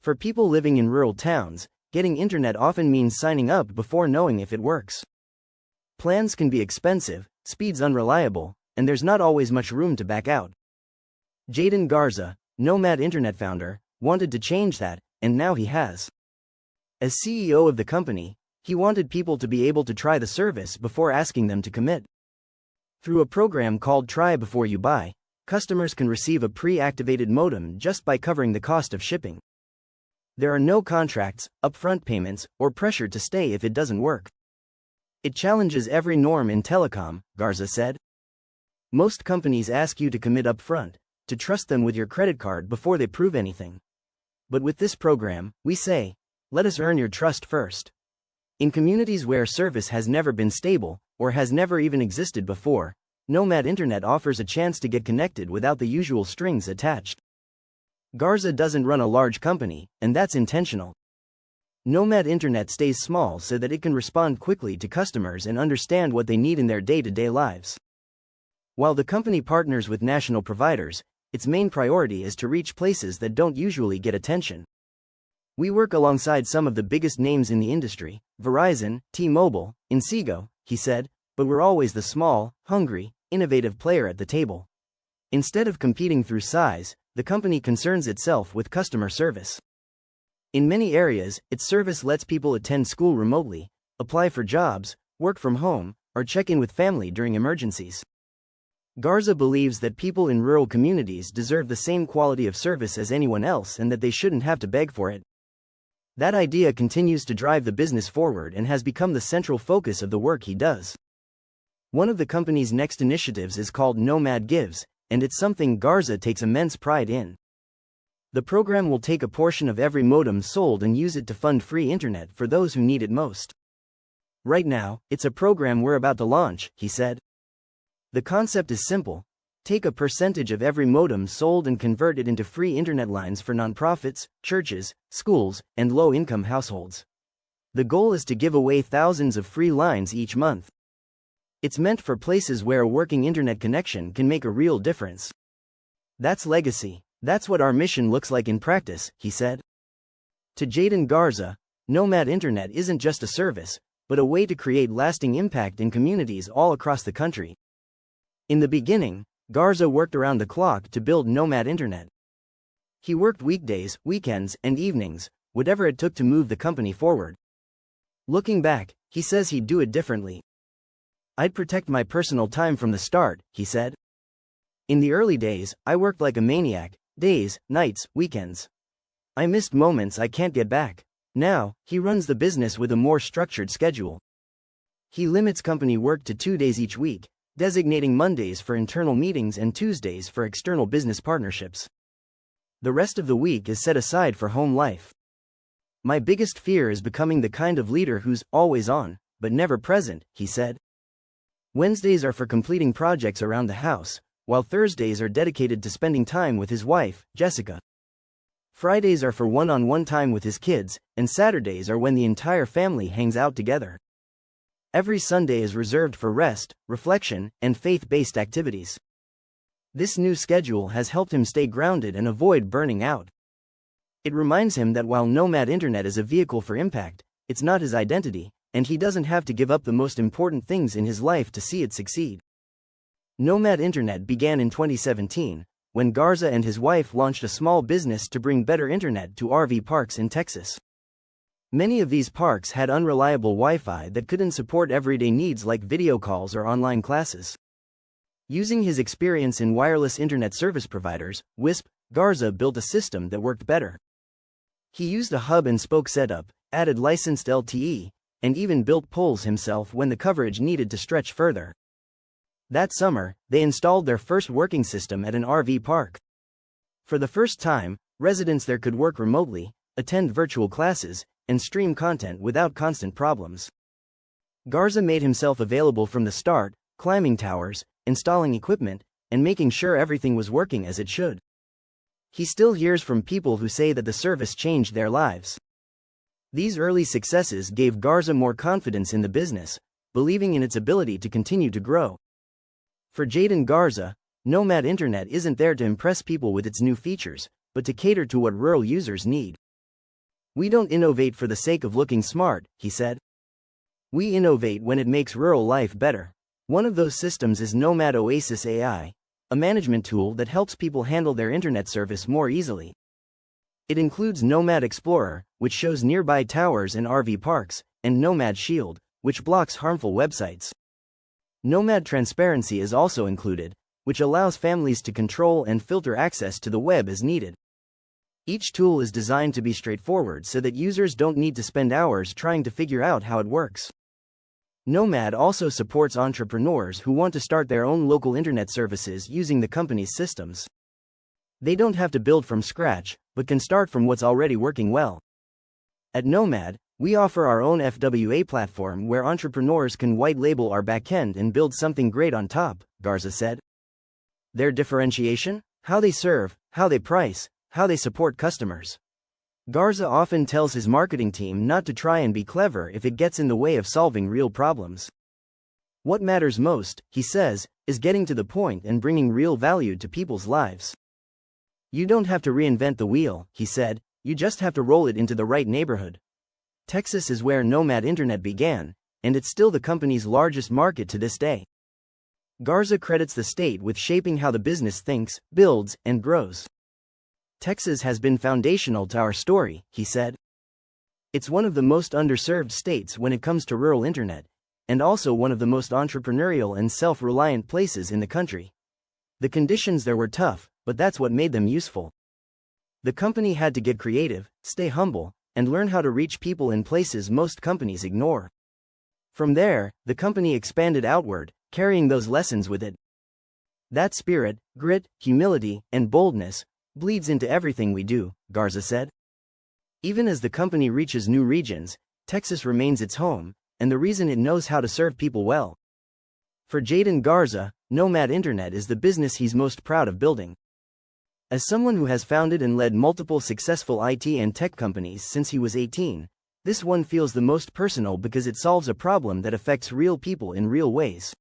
For people living in rural towns, getting internet often means signing up before knowing if it works. Plans can be expensive, speeds unreliable, and there's not always much room to back out. Jaden Garza, Nomad Internet founder, wanted to change that, and now he has. As CEO of the company, he wanted people to be able to try the service before asking them to commit. Through a program called Try Before You Buy, customers can receive a pre-activated modem just by covering the cost of shipping. There are no contracts, upfront payments, or pressure to stay if it doesn't work. It challenges every norm in telecom, Garza said. Most companies ask you to commit upfront, to trust them with your credit card before they prove anything. But with this program, we say, let us earn your trust first. In communities where service has never been stable, or has never even existed before, Nomad Internet offers a chance to get connected without the usual strings attached. Garza doesn't run a large company, and that's intentional. Nomad Internet stays small so that it can respond quickly to customers and understand what they need in their day-to-day lives. While the company partners with national providers, its main priority is to reach places that don't usually get attention. We work alongside some of the biggest names in the industry, Verizon, T-Mobile, Inseego, he said, but we're always the small, hungry, innovative player at the table. Instead of competing through size, the company concerns itself with customer service. In many areas, its service lets people attend school remotely, apply for jobs, work from home, or check in with family during emergencies. Garza believes that people in rural communities deserve the same quality of service as anyone else and that they shouldn't have to beg for it. That idea continues to drive the business forward and has become the central focus of the work he does. One of the company's next initiatives is called Nomad Gives, and it's something Garza takes immense pride in. The program will take a portion of every modem sold and use it to fund free internet for those who need it most. Right now, it's a program we're about to launch, he said. The concept is simple. Take a percentage of every modem sold and convert it into free internet lines for nonprofits, churches, schools, and low-income households. The goal is to give away thousands of free lines each month. It's meant for places where a working internet connection can make a real difference. That's legacy. That's what our mission looks like in practice, he said. To Jaden Garza, Nomad Internet isn't just a service, but a way to create lasting impact in communities all across the country. In the beginning, Garza worked around the clock to build Nomad Internet. He worked weekdays, weekends, and evenings, whatever it took to move the company forward. Looking back, he says he'd do it differently. I'd protect my personal time from the start, he said. In the early days, I worked like a maniac, days, nights, weekends. I missed moments I can't get back. Now, he runs the business with a more structured schedule. He limits company work to 2 days each week, designating Mondays for internal meetings and Tuesdays for external business partnerships. The rest of the week is set aside for home life. My biggest fear is becoming the kind of leader who's always on, but never present, he said. Wednesdays are for completing projects around the house, while Thursdays are dedicated to spending time with his wife, Jessica. Fridays are for one-on-one time with his kids, and Saturdays are when the entire family hangs out together. Every Sunday is reserved for rest, reflection, and faith-based activities. This new schedule has helped him stay grounded and avoid burning out. It reminds him that while Nomad Internet is a vehicle for impact, it's not his identity, and he doesn't have to give up the most important things in his life to see it succeed. Nomad Internet began in 2017, when Garza and his wife launched a small business to bring better internet to RV parks in Texas. Many of these parks had unreliable Wi-Fi that couldn't support everyday needs like video calls or online classes. Using his experience in wireless internet service providers, WISP, Garza built a system that worked better. He used a hub-and-spoke setup, added licensed LTE, and even built poles himself when the coverage needed to stretch further. That summer, they installed their first working system at an RV park. For the first time, residents there could work remotely, attend virtual classes, and stream content without constant problems. Garza made himself available from the start, climbing towers, installing equipment, and making sure everything was working as it should. He still hears from people who say that the service changed their lives. These early successes gave Garza more confidence in the business, believing in its ability to continue to grow. For Jaden Garza, Nomad Internet isn't there to impress people with its new features, but to cater to what rural users need. We don't innovate for the sake of looking smart, he said. We innovate when it makes rural life better. One of those systems is Nomad Oasis AI, a management tool that helps people handle their internet service more easily. It includes Nomad Explorer, which shows nearby towers and RV parks, and Nomad Shield, which blocks harmful websites. Nomad Transparency is also included, which allows families to control and filter access to the web as needed. Each tool is designed to be straightforward so that users don't need to spend hours trying to figure out how it works. Nomad also supports entrepreneurs who want to start their own local internet services using the company's systems. They don't have to build from scratch, but can start from what's already working well. At Nomad, we offer our own FWA platform where entrepreneurs can white-label our backend and build something great on top, Garza said. Their differentiation? How they serve, how they price, how they support customers. Garza often tells his marketing team not to try and be clever if it gets in the way of solving real problems. What matters most, he says, is getting to the point and bringing real value to people's lives. You don't have to reinvent the wheel, he said, you just have to roll it into the right neighborhood. Texas is where Nomad Internet began, and it's still the company's largest market to this day. Garza credits the state with shaping how the business thinks, builds, and grows. Texas has been foundational to our story, he said. It's one of the most underserved states when it comes to rural internet, and also one of the most entrepreneurial and self-reliant places in the country. The conditions there were tough, but that's what made them useful. The company had to get creative, stay humble, and learn how to reach people in places most companies ignore. From there, the company expanded outward, carrying those lessons with it. That spirit, grit, humility, and boldness bleeds into everything we do, Garza said. Even as the company reaches new regions, Texas remains its home, and the reason it knows how to serve people well. For Jaden Garza, Nomad Internet is the business he's most proud of building. As someone who has founded and led multiple successful IT and tech companies since he was 18, this one feels the most personal because it solves a problem that affects real people in real ways.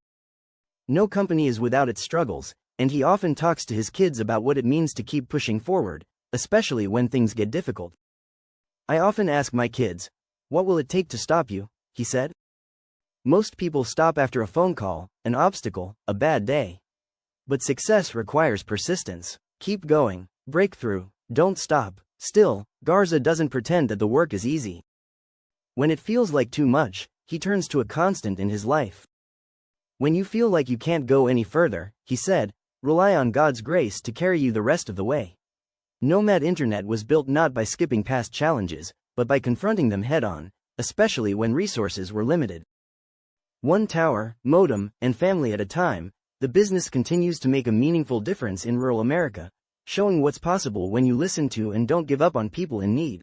No company is without its struggles, and he often talks to his kids about what it means to keep pushing forward, especially when things get difficult. I often ask my kids, what will it take to stop you? He said. Most people stop after a phone call, an obstacle, a bad day. But success requires persistence. Keep going, break through, don't stop. Still, Garza doesn't pretend that the work is easy. When it feels like too much, he turns to a constant in his life. When you feel like you can't go any further, he said, rely on God's grace to carry you the rest of the way. Nomad Internet was built not by skipping past challenges, but by confronting them head-on, especially when resources were limited. One tower, modem, and family at a time, the business continues to make a meaningful difference in rural America, showing what's possible when you listen to and don't give up on people in need.